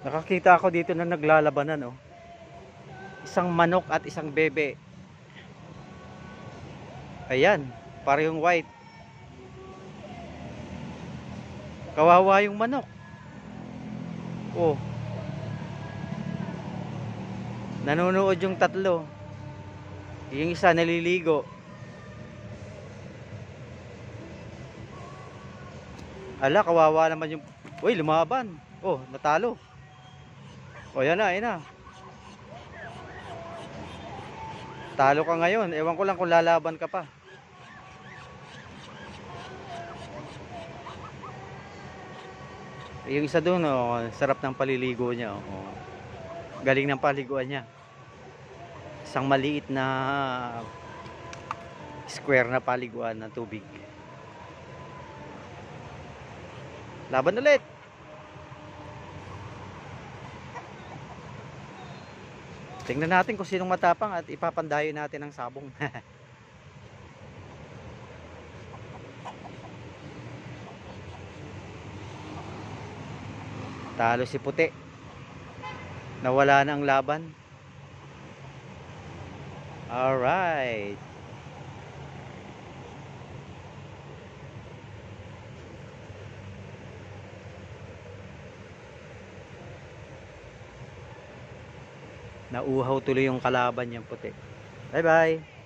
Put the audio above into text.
Nakakita ako dito na naglalabanan, oh. Isang manok at isang bebe. Ayan, parehong white. Kawawa yung manok. Oh. Nanonood yung tatlo. Yung isa naliligo. Ala, kawawa naman yung... Uy, lumaban. Oh, natalo. O, yan na, yan na. Talo ka ngayon. Ewan ko lang kung lalaban ka pa. Yung isa doon, oh, sarap ng paliligo niya. Oh. Galing ng paliguan niya. Isang maliit na square na paliguan ng tubig. Laban ulit. Tingnan natin kung sinong matapang at ipapandayo natin ang sabong. Talo si puti. Nawala na ang laban. Alright. Nauhaw tuloy yung kalaban niyang puti. Bye bye.